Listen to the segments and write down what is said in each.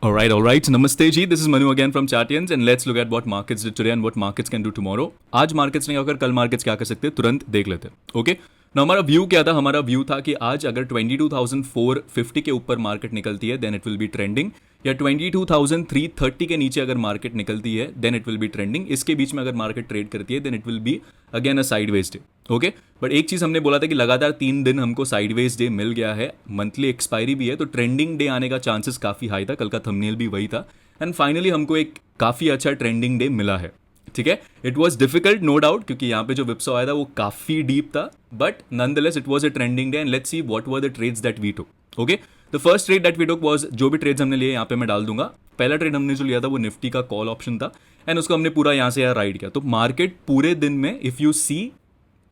All right. Namaste ji. This is Manu again from Chartians and let's look at what markets did today and what markets can do tomorrow. आज markets नहीं होकर कल markets क्या कर सकते हैं तुरंत देख लेते हैं. ओके ना हमारा व्यू क्या था. हमारा व्यू था कि आज अगर 22,450 के ऊपर मार्केट निकलती है then it will be trending, या 22,330 के नीचे अगर मार्केट निकलती है then it will be trending. इसके बीच में अगर मार्केट ट्रेड करती है then it will be again a sideways day. Okay but एक चीज़ हमने बोला था कि लगातार 3 दिन हमको साइडवेज डे मिल गया है, मंथली एक्सपायरी भी है, तो ट्रेंडिंग डे आने का चांसेस काफ़ी हाई था. कल का थंबनेल भी वही था एंड फाइनली हमको एक काफ़ी अच्छा ट्रेंडिंग डे मिला है. ठीक है, it was difficult no doubt क्योंकि यहाँ पे जो विप्सो आया था वो काफ़ी डीप था, but nonetheless it was a trending day and let's see what were the trades that we took. Okay the first trade that we took was, जो भी ट्रेड्स हमने लिए यहाँ पे मैं डाल दूंगा. पहला ट्रेड हमने जो लिया था वो निफ्टी का कॉल ऑप्शन था एंड उसको हमने पूरा यहाँ से यहाँ राइड किया. तो मार्केट पूरे दिन में इफ़ यू सी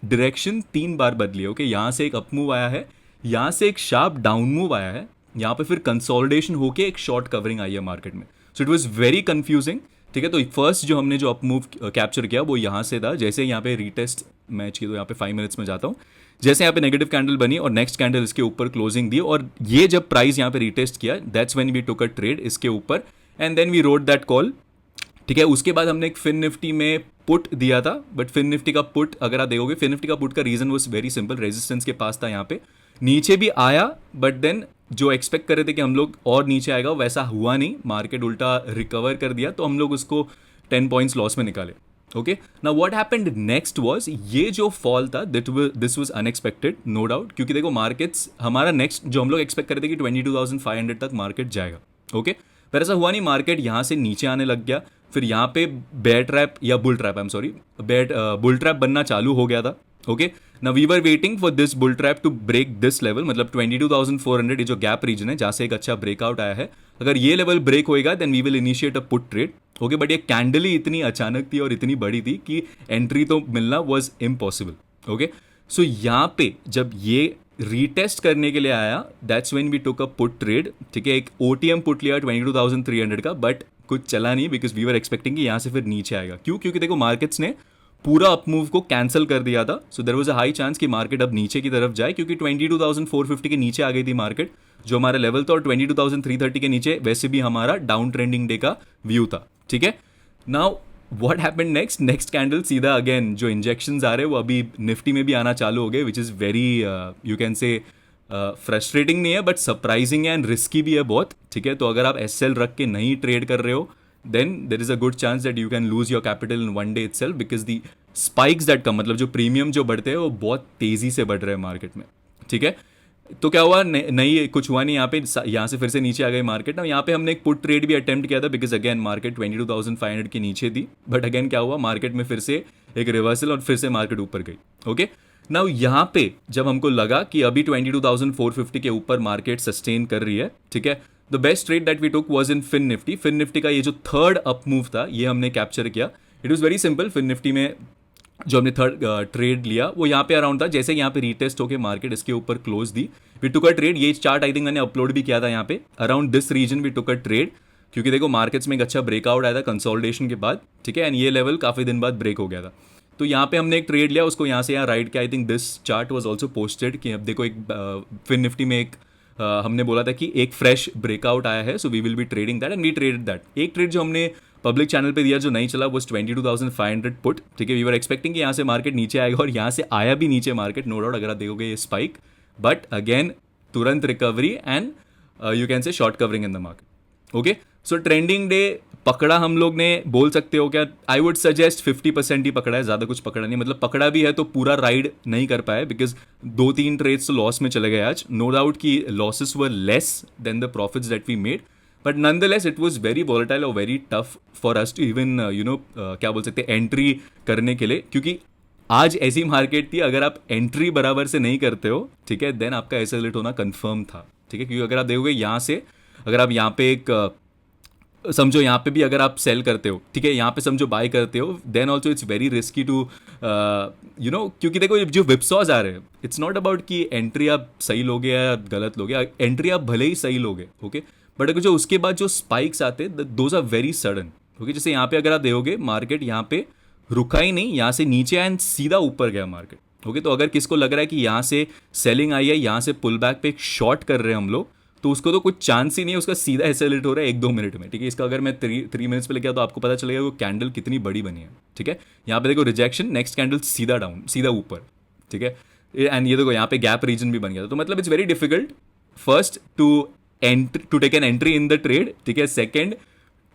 डायरेक्शन 3 बार बदली है. ओके यहाँ से एक अप मूव आया है, यहाँ से एक शार्प डाउन मूव आया है, यहाँ पे फिर कंसोलिडेशन होके एक शॉर्ट कवरिंग आई है मार्केट में. So it was very confusing. ठीक है, तो फर्स्ट जो हमने जो अप मूव कैप्चर किया वो यहाँ से था. जैसे यहाँ पे रीटेस्ट मैच की, तो यहाँ पे 5 मिनट्स में जाता हूँ. जैसे यहाँ पे नेगेटिव कैंडल बनी और नेक्स्ट कैंडल इसके ऊपर क्लोजिंग दी और ये जब प्राइस यहाँ पे रीटेस्ट किया that's when we took a trade इसके ऊपर and then we rode that call. ठीक है, उसके बाद हमने एक फिन निफ्टी में पुट दिया था, बट फिन निफ्टी का पुट अगर आप देखोगे, फिन निफ्टी का पुट का reason was very simple. Resistance के पास था, यहाँ पे नीचे भी आया बट देन जो एक्सपेक्ट कर रहे थे कि हम लोग और नीचे आएगा वैसा हुआ नहीं, मार्केट उल्टा रिकवर कर दिया, तो हम लोग उसको 10 पॉइंट्स लॉस में निकाले. Okay now what happened next was, ये जो फॉल था this was unexpected no doubt, क्योंकि देखो मार्केट्स हमारा नेक्स्ट जो हम लोग एक्सपेक्ट कर रहे थे कि 22,500 तक मार्केट जाएगा. ओके पर ऐसा हुआ नहीं, मार्केट यहाँ से नीचे आने लग गया, फिर यहाँ पे बेयर ट्रैप या bull trap, I am sorry, bull trap बनना चालू हो गया था. Okay now we were waiting for this bull trap to break this level, मतलब 22,400 ये जो गैप रीजन है जहाँ से एक अच्छा ब्रेकआउट आया है, अगर ये लेवल ब्रेक होएगा then we will initiate a put trade. Okay but ये कैंडल ही इतनी अचानक थी और इतनी बड़ी थी कि एंट्री तो मिलना वॉज इम्पॉसिबल. ओके सो यहाँ पे जब ये रीटेस्ट करने के लिए आया that's when we took a put trade. ठीक है, एक ओटीएम पुट लिया 22,300 का, बट कुछ चला नहीं बिकॉज वी वर एक्सपेक्टिंग कि यहाँ से फिर नीचे आएगा. क्यों? क्योंकि देखो मार्केट्स ने पूरा अप मूव को कैंसिल कर दिया था. So there was a high chance कि मार्केट अब नीचे की तरफ जाए, क्योंकि 22,450 के नीचे आ गई थी मार्केट, जो हमारा लेवल था, और 22,330 के नीचे वैसे भी हमारा डाउन ट्रेंडिंग डे का व्यू था. ठीक है, now what happened next candle सीधा अगेन जो इंजेक्शंस आ रहे हैं वो अभी निफ्टी में भी आना चालू हो गए, which is very you can से फ्रस्ट्रेटिंग नहीं है बट सरप्राइजिंग है एंड रिस्की भी है बहुत. ठीक है, तो अगर आप एसएल रख के नहीं ट्रेड कर रहे हो then there is a good chance that you can lose your capital in one day itself, because the spikes that come, मतलब जो प्रीमियम जो बढ़ते हैं वो बहुत तेजी से बढ़ रहे हैं मार्केट में. ठीक है, तो क्या हुआ, नहीं कुछ हुआ नहीं, यहाँ से फिर से नीचे आ गई मार्केट. ना यहाँ पे हमने एक पुट ट्रेड भी अटेम्प्ट किया था बिकॉज अगेन मार्केट 22,500 के नीचे थी, बट अगेन क्या हुआ, मार्केट में फिर से एक रिवर्सल और फिर से मार्केट ऊपर गई. ओके नाउ यहाँ पे जब हमको लगा कि अभी 22,450 के ऊपर मार्केट सस्टेन कर रही है, ठीक है, the best trade that we took was in Fin Nifty. Fin Nifty का ये जो थर्ड अप मूव था ये हमने कैप्चर किया. It was very simple. Fin Nifty में जो हमने थर्ड ट्रेड लिया वो यहाँ पे अराउंड था, जैसे यहाँ पे रीटेस्ट होके मार्केट इसके ऊपर क्लोज दी, वी टुक अ ट्रेड. ये चार्ट आई थिंक मैंने अपलोड भी किया था यहाँ पे, around this region we took a trade, क्योंकि देखो मार्केट्स में एक अच्छा ब्रेकआउट आया था कंसोलिडेशन के बाद. ठीक है, एंड ये लेवल काफ़ी दिन बाद ब्रेक हो गया था, तो यहाँ पे हमने एक ट्रेड लिया, उसको यहाँ से यहाँ राइड किया. I think this chart was also posted कि अब देखो एक फिन निफ्टी में एक हमने बोला था कि एक फ्रेश ब्रेकआउट आया है, so we will be trading that and we traded that. एक ट्रेड जो हमने पब्लिक चैनल पे दिया जो नहीं चला वो 22,500 पुट. ठीक है, वी वर एक्सपेक्टिंग कि यहाँ से मार्केट नीचे आएगा और यहाँ से आया भी नीचे मार्केट, नो डाउट, अगर आप देखोगे ये स्पाइक, बट अगेन तुरंत रिकवरी एंड यू कैन से short covering in the market. Okay so trending day पकड़ा हम लोग ने, बोल सकते हो क्या, आई वुड सजेस्ट 50% ही पकड़ा है, ज़्यादा कुछ पकड़ा नहीं. मतलब पकड़ा भी है तो पूरा राइड नहीं कर पाए बिकॉज 2-3 ट्रेड्स तो लॉस में चले गए आज. नो डाउट कि losses were less than the profits that we made, but nonetheless it was very volatile और very tough for us to even क्या बोल सकते हैं एंट्री करने के लिए, क्योंकि आज ऐसी मार्केट थी अगर आप एंट्री बराबर से नहीं करते हो, ठीक है, देन आपका ऐसा लेट होना कंफर्म था. ठीक है, क्योंकि अगर आप देखोगे यहाँ से, अगर आप यहाँ पे एक समझो यहाँ पे भी अगर आप सेल करते हो, ठीक है, यहाँ पे समझो बाय करते हो, then also it's very risky to you know, क्योंकि देखो जो विप्सॉज आ रहे हैं इट्स नॉट अबाउट कि एंट्री आप सही लोगे या गलत लोगे, एंट्री आप भले ही सही लोगे, ओके, बट अगर जो उसके बाद जो स्पाइक्स आते हैं those are very sudden. Okay, जैसे यहाँ पे अगर आप देखोगे मार्केट यहाँ पे रुका ही नहीं, यहाँ से नीचे आया एंड सीधा ऊपर गया मार्केट. ओके, तो अगर किसको लग रहा है कि यहाँ से सेलिंग आई है, यहाँ से पुल बैक पे एक शॉर्ट कर रहे हैं हम लोग, तो उसको तो कुछ चांस ही नहीं है, उसका सीधा एक्सेलरेट हो रहा है 1-2 मिनट में, ठीक है। इसका अगर मैं 3 मिनट्स पे लेके आता तो आपको पता चलेगा वो कैंडल कितनी बड़ी बनी है, ठीक है। यहाँ पे देखो रिजेक्शन, नेक्स्ट कैंडल सीधा डाउन, सीधा ऊपर, ठीक है। एंड ये देखो यहाँ पे गैप रीजन भी बन गया था, तो मतलब it's very difficult first to take an entry in the trade, ठीक है। Second,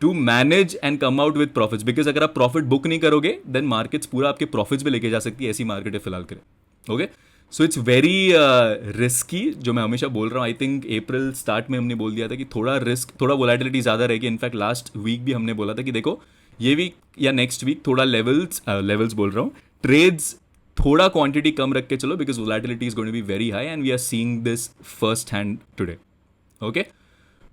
to manage and come out with profits, because अगर आप प्रॉफिट बुक नहीं करोगे देन मार्केट्स पूरा आपके प्रॉफिट्स भी लेके जा सकती है, ऐसी मार्केट है फिलहाल के लिए, okay. So it's very risky, जो मैं हमेशा बोल रहा हूँ। आई थिंक अप्रैल स्टार्ट में हमने बोल दिया था कि थोड़ा रिस्क, थोड़ा वोलेटिलिटी ज़्यादा रहेगी। इनफैक्ट लास्ट वीक भी हमने बोला था कि देखो ये वीक या नेक्स्ट वीक थोड़ा लेवल्स बोल रहा हूँ, ट्रेड्स थोड़ा क्वांटिटी कम रख के चलो, because volatility is going to be very high and we are seeing this first hand today, okay.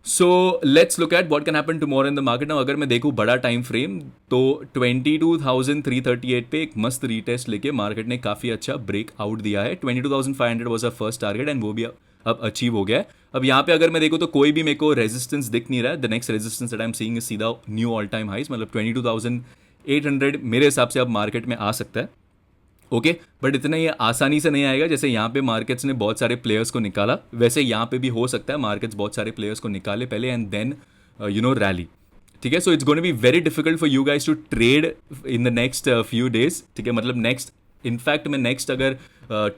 So let's look at what can happen tomorrow in the market. Now अगर मैं देखूँ बड़ा time frame, तो 22,338 पे एक मस्त retest लेके market ने काफ़ी अच्छा ब्रेकआउट दिया है। 22,500 was a first target and वो भी अब अचीव हो गया है। अब यहाँ पे अगर मैं देखूँ तो कोई भी मेरे को रेजिस्टेंस दिख नहीं रहा है। The next resistance that I am seeing is सीधा न्यू ऑल टाइम हाइज, मतलब 22,800 मेरे हिसाब से अब मार्केट में आ सकता है, ओके। बट इतना ये आसानी से नहीं आएगा। जैसे यहाँ पे मार्केट्स ने बहुत सारे प्लेयर्स को निकाला, वैसे यहाँ पे भी हो सकता है मार्केट्स बहुत सारे प्लेयर्स को निकाले पहले एंड देन रैली, ठीक है। So it's going to be very difficult for you guys to trade in the next few days, ठीक है। मतलब नेक्स्ट, इनफैक्ट मैं नेक्स्ट अगर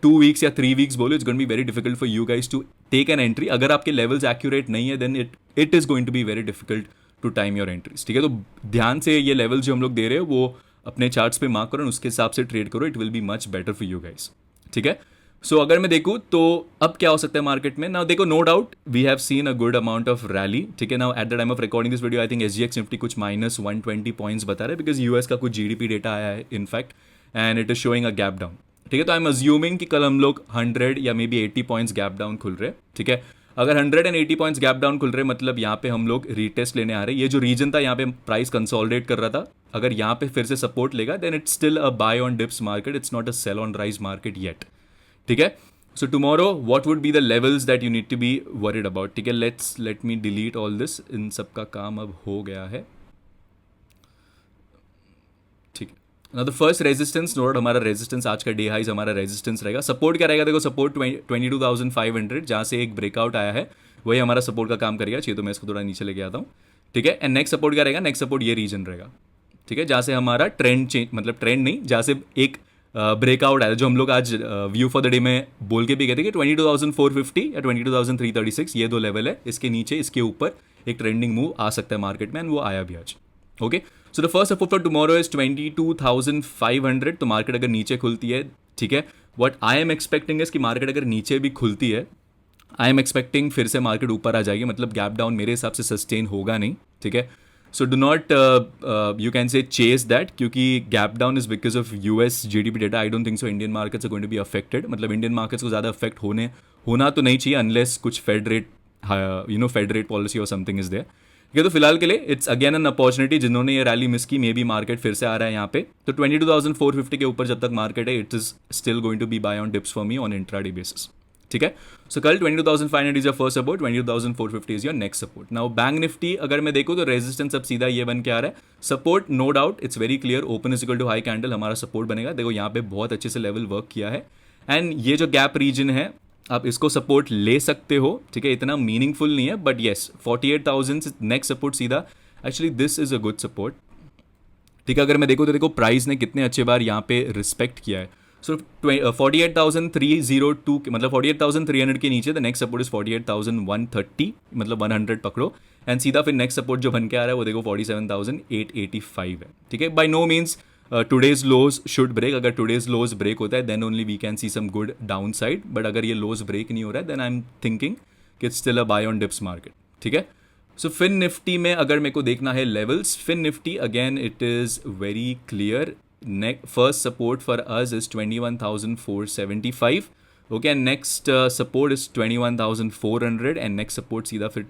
2 वीक्स या 3 वीक्स बोलो, it's going to be very difficult for you guys to take an entry. अगर आपके levels accurate नहीं है then it is going to be very difficult to time your entries, ठीक है। तो ध्यान से ये लेवल जो हम लोग दे रहे हैं वो अपने चार्ट्स पे मार्क करो और उसके हिसाब से ट्रेड करो, it will be much better for you guys, ठीक है। सो अगर मैं देखूँ तो अब क्या हो सकता है मार्केट में। नाउ देखो, no doubt we have seen a good amount of rally, ठीक है। Now at the time of recording this video I think SGX Nifty कुछ -120 पॉइंट्स बता रहा है, बिकॉज यूएस का कुछ GDP डेटा आया है in fact, and it is showing a gap down, ठीक है। तो आई एम अज्यूमिंग कि कल हम लोग 100 या may be 80 points gap down खुल रहे, ठीक है। अगर 180 पॉइंट्स गैप डाउन खुल रहे, मतलब यहाँ पे हम लोग रीटेस्ट लेने आ रहे हैं। ये जो रीजन था यहाँ पे प्राइस कंसोलिडेट कर रहा था, अगर यहाँ पे फिर से सपोर्ट लेगा then it's still a buy on dips market, it's not a sell on rise market yet, ठीक है। So tomorrow what would be the levels that you need to be worried about, ठीक है। Let me delete all this, इन सब का काम अब हो गया है, ठीक है। Now the first resistance node, हमारा रेजिस्टेंस आज का डे हाइज हमारा रेजिस्टेंस रहेगा। सपोर्ट क्या रहेगा, देखो सपोर्ट 22,500, जहाँ से एक ब्रेकआउट आया है वही हमारा सपोर्ट का काम करेगा। चाहिए तो मैं इसको थोड़ा नीचे लेके आता हूँ, ठीक है। एंड नेक्स्ट सपोर्ट क्या रहेगा, नेक्स्ट सपोर्ट ये रीजन रहेगा, ठीक है, जहाँ से हमारा ट्रेंड चेंज, मतलब ट्रेंड नहीं, जहाँ से एक ब्रेकआउट आया, जो हम लोग आज व्यू फॉर द डे में बोल के भी कहते हैं कि 22,450 या 22,336 ये दो लेवल है, इसके नीचे इसके ऊपर एक ट्रेंडिंग मूव आ सकता है मार्केट में, एंड वो आया भी आज, okay. So the first support for tomorrow is 22,500। तो मार्केट अगर नीचे खुलती है, ठीक है, what I am expecting is कि मार्केट अगर नीचे भी खुलती है, आई एम एक्सपेक्टिंग फिर से मार्केट ऊपर आ जाएगी, मतलब गैप डाउन मेरे हिसाब से सस्टेन होगा नहीं, ठीक है। So do not you can say chase that, क्योंकि gap down is because of US GDP data. I don't think so Indian markets are going to be affected, मतलब इंडियन मार्केट्स को ज़्यादा अफेक्ट होना तो नहीं चाहिए अनलेस कुछ Fed rate policy और समथिंग इज देयर, ठीक है। तो फिलहाल के लिए इट्स अगेन एन अपॉर्चुनिटी, जिन्होंने ये रैली मिस की मे बी मार्केट फिर से आ रहा है यहाँ पे। तो 22,450 के ऊपर जब तक मार्केट है, it is still going to be buy on dips for me on intraday basis, ठीक है। सो कल 22,500 is your first support, 22,450 is your next support. Now bank Nifty अगर मैं देखूँ तो रेजिस्टेंस अब सीधा ये बन के आ रहा है, support no doubt it's very clear, open is equal to high candle हमारा सपोर्ट बनेगा। देखो यहाँ पे बहुत अच्छे से लेवल वर्क किया है, एंड ये जो गैप रीजन है आप इसको सपोर्ट ले सकते हो, ठीक है। इतना मीनिंगफुल नहीं है, बट येस 48,000 नेक्स्ट सपोर्ट सीधा, actually this is a good support, ठीक है। अगर मैं देखूँ तो देखो प्राइस ने कितने अच्छे बार यहाँ पे रिस्पेक्ट किया है। सो 48,302 मतलब 48,300 के नीचे द नेक्स्ट सपोर्ट इज 48,130, मतलब 100 पकड़ो, एंड सीधा फिर नेक्स्ट सपोर्ट जो बन के आ रहा है वो देखो 47,885 है, ठीक है। By no means today's lows should break, अगर टुडेज लोज ब्रेक होता है then only we can see some good downside, but अगर ये लोज ब्रेक नहीं हो रहा है देन आई एम थिंकिंग कि it's still a buy on dips market, ठीक है। सो फिन निफ्टी में अगर मेरे को देखना है levels, Fin Nifty again it is very clear, first support for us is 21,475, okay, and next support is 21,400, and next support सीधा फिर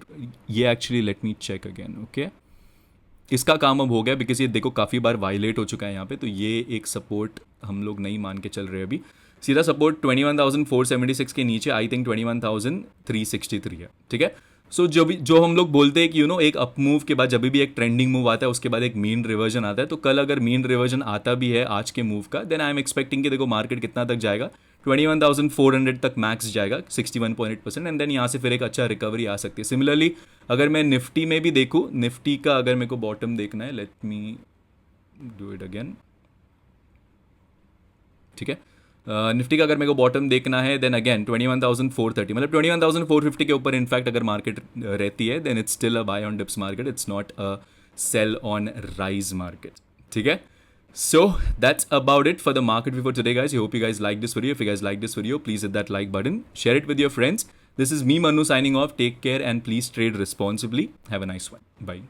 ये actually let me check again, okay, इसका काम अब हो गया बिकॉज ये देखो काफ़ी बार वायलेट हो चुका है यहाँ पे, तो ये एक सपोर्ट हम लोग नहीं मान के चल रहे अभी। सीधा सपोर्ट 21,476 के नीचे आई थिंक 21,363 है, ठीक है। सो जो हम लोग बोलते हैं कि एक अप मूव के बाद जब भी एक ट्रेंडिंग मूव आता है उसके बाद एक मीन रिवर्जन आता है, तो कल अगर मीन रिवर्जन आता भी है आज के मूव का, देन आई एम एक्सपेक्टिंग कि देखो मार्केट कितना तक जाएगा, 21,400 तक मैक्स जाएगा 61.8%, एंड देन यहाँ से फिर एक अच्छा रिकवरी आ सकती है. सिमिलरली अगर मैं निफ्टी में भी देखूँ, निफ्टी का अगर मेरे को बॉटम देखना है, let me do it again. ठीक है, निफ्टी का अगर मेरे को बॉटम देखना है, देन अगेन 21,430, मतलब 21,450 के ऊपर इनफैक्ट अगर मार्केट रहती है, then it's still a buy on dips market, it's not a sell on rise market. ठीक है, so that's about it for the market view for today, guys. I hope you guys like this video. If you guys like this video, please hit that like button, share it with your friends. This is me, Manu, signing off. Take care and please trade responsibly. Have a nice one. Bye.